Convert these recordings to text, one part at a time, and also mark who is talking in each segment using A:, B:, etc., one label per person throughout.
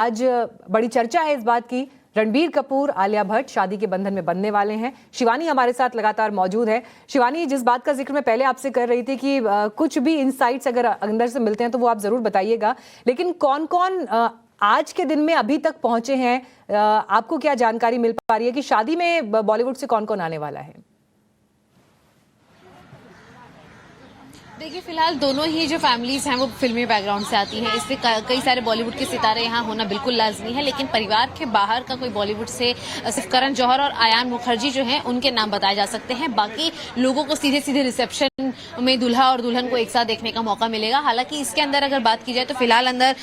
A: आज बड़ी चर्चा है इस बात की, रणबीर कपूर आलिया भट्ट शादी के बंधन में बंधने वाले हैं। शिवानी हमारे साथ लगातार मौजूद है। शिवानी, जिस बात का जिक्र मैं पहले आपसे कर रही थी कि कुछ भी इनसाइट्स अगर अंदर से मिलते हैं तो वो आप जरूर बताइएगा, लेकिन कौन कौन आज के दिन में अभी तक पहुंचे हैं, आपको क्या जानकारी मिल पा रही है कि शादी में बॉलीवुड से कौन कौन आने वाला है?
B: देखिए, फिलहाल दोनों ही जो फैमिलीज हैं वो फिल्मी बैकग्राउंड से आती हैं, इसलिए कई सारे बॉलीवुड के सितारे यहाँ होना बिल्कुल लाजमी है। लेकिन परिवार के बाहर का कोई बॉलीवुड से सिर्फ करण जौहर और आयान मुखर्जी जो हैं उनके नाम बताए जा सकते हैं। बाकी लोगों को सीधे सीधे रिसेप्शन में दूल्हा और दुल्हन को एक साथ देखने का मौका मिलेगा। हालांकि इसके अंदर अगर बात की जाए तो फिलहाल अंदर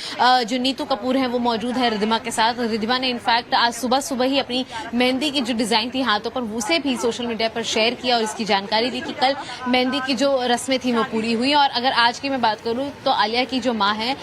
B: जो नीतू कपूर है वो मौजूद है रिद्धिमा के साथ। रिद्धिमा ने इनफैक्ट आज सुबह सुबह ही अपनी मेहंदी की जो डिजाइन थी हाथों पर उसे भी सोशल मीडिया पर शेयर किया और इसकी जानकारी दी कि कल मेहंदी की जो रस्में थी वो पूरी हुई। और अगर आज की मैं बात करूं तो आलिया की जो मां है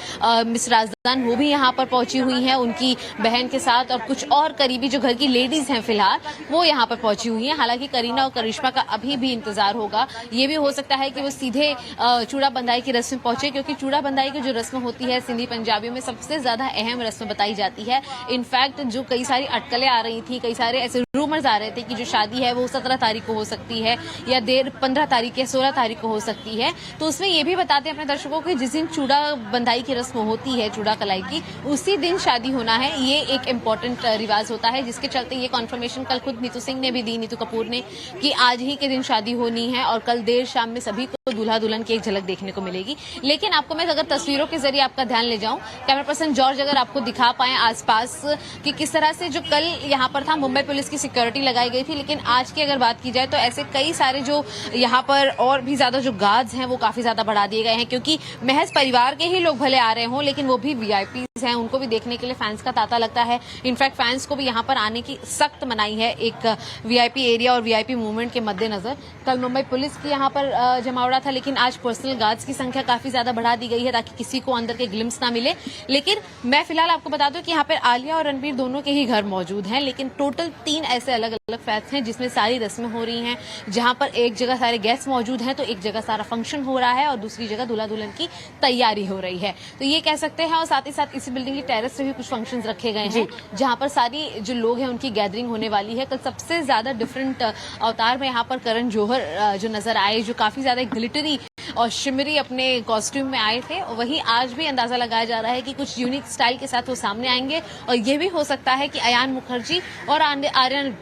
B: मिस राजदान, वो भी यहां पर पहुंची हुई हैं उनकी बहन के साथ, और कुछ और करीबी जो घर की लेडीज हैं फिलहाल वो यहां पर पहुंची हुई हैं। हालांकि करीना और करिश्मा का अभी भी इंतजार होगा। ये भी हो सकता है कि वो सीधे चूड़ा बंधाई की रस्म पहुंचे, क्योंकि चूड़ा बंधाई की जो रस्म होती है सिंधी पंजाबियों में सबसे ज्यादा अहम रस्म बताई जाती है। इनफैक्ट जो कई सारी अटकलें आ रही थी, कई सारे ऐसे रूमर्स आ रहे थे कि जो शादी है वो 17 तारीख को हो सकती है या 15 तारीख या 16 तारीख को हो सकती है, तो उसमें ये भी बताते हैं अपने दर्शकों को जिस दिन चूड़ा बंधाई की रस्म होती है चूड़ा कलाई की, उसी दिन शादी होना है। ये एक इम्पोर्टेंट रिवाज होता है, जिसके चलते ये कॉन्फर्मेशन कल खुद नीतू सिंह ने भी दी, नीतू कपूर ने, कि आज ही के दिन शादी होनी है और कल देर शाम में सभी को दूल्हा दुल्हन की एक झलक देखने को मिलेगी। लेकिन आपको मैं अगर तस्वीरों के जरिए आपका ध्यान ले जाऊं, कैमरा पर्सन जॉर्ज अगर आपको दिखा पाए आसपास कि किस तरह से जो कल यहाँ पर था मुंबई पुलिस की सिक्योरिटी लगाई गई थी, लेकिन आज की अगर बात की जाए तो ऐसे कई सारे जो यहाँ पर और भी ज्यादा जो गार्ड्स हैं वो काफी ज्यादा बढ़ा दिए गए हैं, क्योंकि महज परिवार के ही लोग भले आ रहे हों लेकिन वो भी वीआईपीज हैं, उनको भी देखने के लिए फैंस का तांता लगता है। इनफैक्ट फैंस को भी यहाँ पर आने की सख्त मनाही है एक वीआईपी एरिया और वीआईपी मूवमेंट के मद्देनजर। कल मुंबई पुलिस की यहाँ पर जमावड़ा था, लेकिन आज पर्सनल गार्ड्स की संख्या काफी ज्यादा बढ़ा दी गई है ताकि किसी को अंदर के ग्लिम्स ना मिले। लेकिन मैं फिलहाल आपको बता दूं कि यहाँ पर आलिया और रणबीर दोनों के ही घर मौजूद हैं, लेकिन टोटल 3 ऐसे अलग अलग फ्लैट्स हैं जिसमें सारी रस्में हो रही हैं, जहां पर एक जगह सारे गेस्ट मौजूद हैं तो एक जगह सारा फंक्शन हो रहा है और दूसरी जगह दूल्हा दुल्हन की तैयारी हो रही है, तो ये कह सकते हैं। और साथ ही साथ इसी बिल्डिंग की टेरेस पे भी कुछ फंक्शंस रखे गए हैं जहां पर सारी जो लोग हैं उनकी गैदरिंग होने वाली है। कल सबसे ज्यादा डिफरेंट अवतार में यहाँ पर करण जौहर जो नजर आए, जो काफी ज्यादा ग्लिटरी और शिमरी अपने कॉस्ट्यूम में आए थे, वही आज भी अंदाजा लगाया जा रहा है कि कुछ यूनिक स्टाइल के साथ वो सामने आएंगे। और ये भी हो सकता है कि आयान मुखर्जी और आर्यन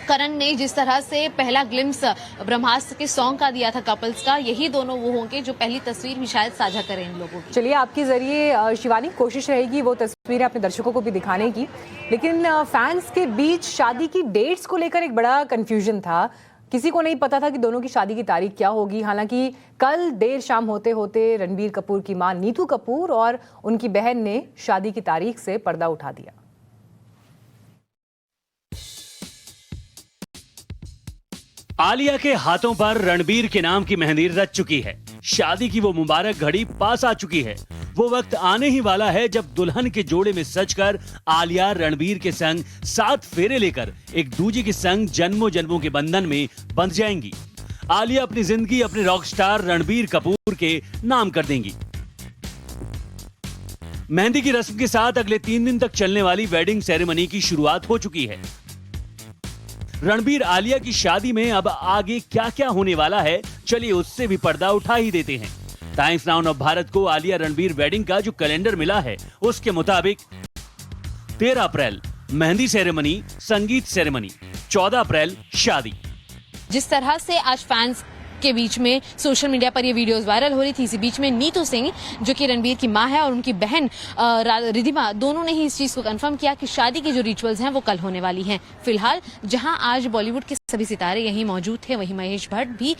B: करण ने जिस तरह से पहला ग्लिम्स ब्रह्मास्त्र के सॉन्ग का दिया था कपल्स का, यही दोनों वो होंगे जो पहली तस्वीर भी शायद साझा करें इन लोगों की।
A: चलिए, आपके जरिए शिवानी कोशिश रहेगी वो तस्वीरें अपने दर्शकों को भी दिखाने की, लेकिन फैंस के बीच शादी की डेट्स को लेकर एक बड़ा कंफ्यूजन था। किसी को नहीं पता था कि दोनों की शादी की तारीख क्या होगी। हालांकि कल देर शाम होते होते रणबीर कपूर की मां नीतू कपूर और उनकी बहन ने शादी की तारीख से पर्दा उठा दिया।
C: आलिया के हाथों पर रणबीर के नाम की मेहंदी रच चुकी है। शादी की वो मुबारक घड़ी पास आ चुकी है। वो वक्त आने ही वाला है जब दुल्हन के जोड़े में सजकर आलिया रणबीर के संग 7 फेरे लेकर एक दूजे के संग जन्मों जन्मों के बंधन में बंध जाएंगी। आलिया अपनी जिंदगी अपने रॉक स्टार रणबीर कपूर के नाम कर देंगी। मेहंदी की रस्म के साथ अगले 3 दिन तक चलने वाली वेडिंग सेरेमनी की शुरुआत हो चुकी है। रणबीर आलिया की शादी में अब आगे क्या क्या होने वाला है, चलिए उससे भी पर्दा उठा ही देते हैं। टाइम्स नाउ ऑफ भारत को आलिया रणबीर वेडिंग का जो कैलेंडर मिला है उसके मुताबिक 13 अप्रैल मेहंदी सेरेमनी, संगीत सेरेमनी, 14 अप्रैल शादी।
B: जिस तरह से आज फैंस के बीच में सोशल मीडिया पर ये वीडियोस वायरल हो रही थी, इसी बीच में नीतू सिंह जो कि रणबीर की मां है और उनकी बहन रिद्धिमा, दोनों ने ही इस चीज को कंफर्म किया कि शादी की जो रिचुअल्स हैं वो कल होने वाली हैं। फिलहाल जहां आज बॉलीवुड के सभी सितारे यहीं मौजूद थे, वहीं महेश भट्ट भी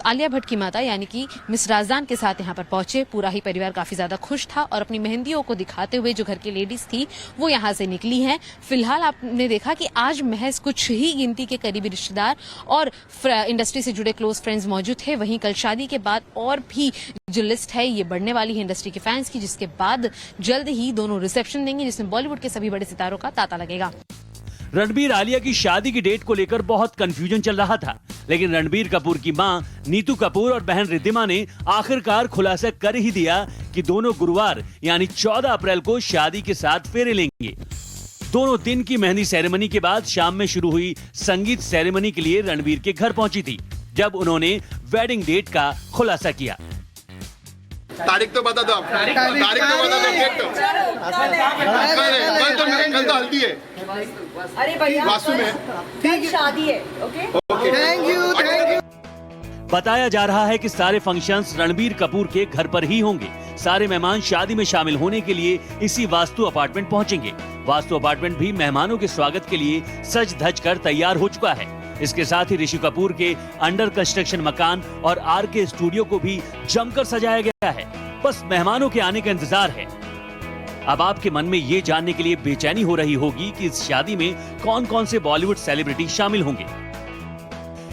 B: आलिया भट्ट की माता यानी कि मिस राजदान के साथ यहाँ पर पहुंचे। पूरा ही परिवार काफी ज्यादा खुश था और अपनी मेहंदियों को दिखाते हुए जो घर की लेडीज थी वो यहाँ से निकली हैं। फिलहाल आपने देखा कि आज महज कुछ ही गिनती के करीबी रिश्तेदार और इंडस्ट्री से जुड़े क्लोज फ्रेंड्स मौजूद थे। वहीं कल शादी के बाद और भी जो लिस्ट है ये बढ़ने वाली है इंडस्ट्री के फैंस की, जिसके बाद जल्द ही दोनों रिसेप्शन देंगे जिसमें बॉलीवुड के सभी बड़े सितारों का तांता लगेगा।
C: रणबीर आलिया की शादी की डेट को लेकर बहुत कंफ्यूजन चल रहा था, लेकिन रणबीर कपूर की मां नीतू कपूर और बहन रिद्धिमा ने आखिरकार खुलासा कर ही दिया कि दोनों गुरुवार यानी 14 अप्रैल को शादी के साथ फेरे लेंगे। दोनों दिन की मेहंदी सेरेमनी के बाद शाम में शुरू हुई संगीत सेरेमनी के लिए रणबीर के घर पहुंची थी, जब उन्होंने वेडिंग डेट का खुलासा किया।
D: तारीख तो बता दो आप। तारीख तो बता दो। डेट तो कल तो हल्दी है।
E: अरे भैया
D: वासु में
E: कल शादी है। Okay
D: thank you.
C: बताया जा रहा है कि सारे फंक्शंस रणबीर कपूर के घर पर ही होंगे। सारे मेहमान शादी में शामिल होने के लिए इसी वास्तु अपार्टमेंट पहुंचेंगे। वास्तु अपार्टमेंट भी मेहमानों के स्वागत के लिए सज धज कर तैयार हो चुका है। इसके साथ ही ऋषि कपूर के अंडर कंस्ट्रक्शन मकान और आरके स्टूडियो को भी जमकर सजाया गया है। बस मेहमानों के आने का इंतजार है। अब आपके मन में ये जानने के लिए बेचैनी हो रही होगी कि इस शादी में कौन कौन से बॉलीवुड सेलिब्रिटी शामिल होंगे।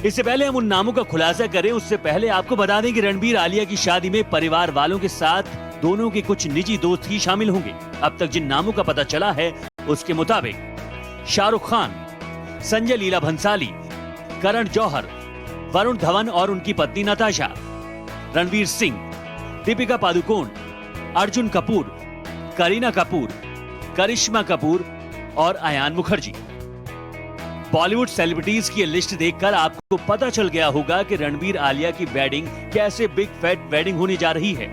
C: इससे पहले हम उन नामों का खुलासा करें, उससे पहले आपको बता दें कि रणबीर आलिया की शादी में परिवार वालों के साथ दोनों के कुछ निजी दोस्त ही शामिल होंगे। अब तक जिन नामों का पता चला है उसके मुताबिक शाहरुख खान, संजय लीला भंसाली, करण जौहर, वरुण धवन और उनकी पत्नी नताशा, रणवीर सिंह, दीपिका पादुकोण, अर्जुन कपूर, करीना कपूर, करिश्मा कपूर और अयान मुखर्जी। बॉलीवुड सेलिब्रिटीज की लिस्ट देखकर आपको पता चल गया होगा कि रणबीर आलिया की वेडिंग कैसे बिग फैट वेडिंग होने जा रही है।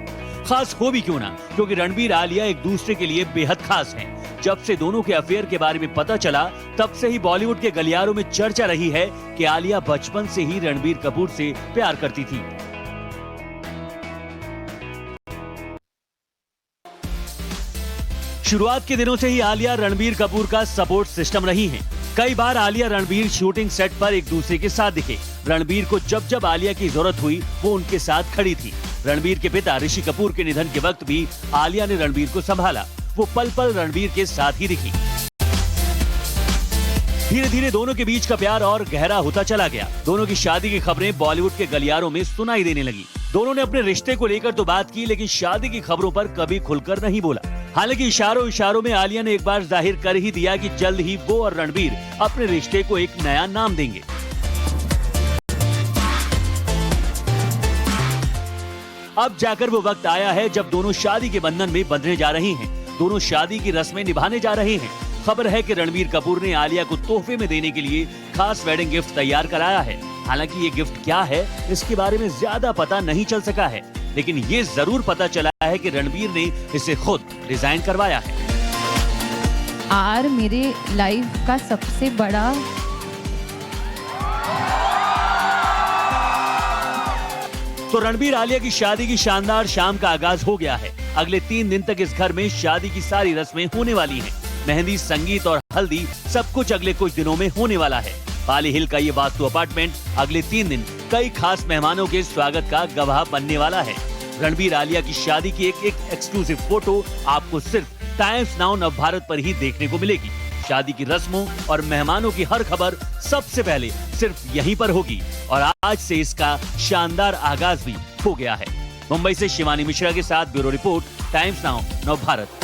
C: खास हो भी क्यों ना, क्योंकि रणबीर आलिया एक दूसरे के लिए बेहद खास हैं। जब से दोनों के अफेयर के बारे में पता चला, तब से ही बॉलीवुड के गलियारों में चर्चा रही है कि आलिया बचपन से ही रणबीर कपूर से प्यार करती थी। शुरुआत के दिनों से ही आलिया रणबीर कपूर का सपोर्ट सिस्टम रही हैं। कई बार आलिया रणबीर शूटिंग सेट पर एक दूसरे के साथ दिखे। रणबीर को जब जब आलिया की जरूरत हुई वो उनके साथ खड़ी थी। रणबीर के पिता ऋषि कपूर के निधन के वक्त भी आलिया ने रणबीर को संभाला। वो पल पल रणबीर के साथ ही दिखी। धीरे धीरे दोनों के बीच का प्यार और गहरा होता चला गया। दोनों की शादी की खबरें बॉलीवुड के गलियारों में सुनाई देने लगी। दोनों ने अपने रिश्ते को लेकर तो बात की, लेकिन शादी की खबरों पर कभी खुलकर नहीं बोला। हालांकि इशारों इशारों में आलिया ने एक बार जाहिर कर ही दिया कि जल्द ही वो और रणबीर अपने रिश्ते को एक नया नाम देंगे। अब जाकर वो वक्त आया है जब दोनों शादी के बंधन में बंधने जा रहे हैं। दोनों शादी की रस्में निभाने जा रहे हैं। खबर है कि रणबीर कपूर ने आलिया को तोहफे में देने के लिए खास वेडिंग गिफ्ट तैयार कराया है। हालांकि ये गिफ्ट क्या है, इसके बारे में ज्यादा पता नहीं चल सका है, लेकिन ये जरूर पता चला है कि रणबीर ने इसे खुद डिजाइन करवाया है।
F: आर मेरे लाइफ का सबसे बड़ा
C: तो रणबीर आलिया की शादी की शानदार शाम का आगाज हो गया है। अगले 3 दिन तक इस घर में शादी की सारी रस्में होने वाली हैं। मेहंदी, संगीत और हल्दी सब कुछ अगले कुछ दिनों में होने वाला है। पाली हिल का ये वास्तु अपार्टमेंट अगले 3 दिन कई खास मेहमानों के स्वागत का गवाह बनने वाला है। रणबीर आलिया की शादी की एक एक्सक्लूसिव फोटो आपको सिर्फ टाइम्स नाउ नवभारत पर ही देखने को मिलेगी। शादी की रस्मों और मेहमानों की हर खबर सबसे पहले सिर्फ यहीं पर होगी और आज से इसका शानदार आगाज भी हो गया है। मुंबई से शिवानी मिश्रा के साथ bureau report, times now Navbharat.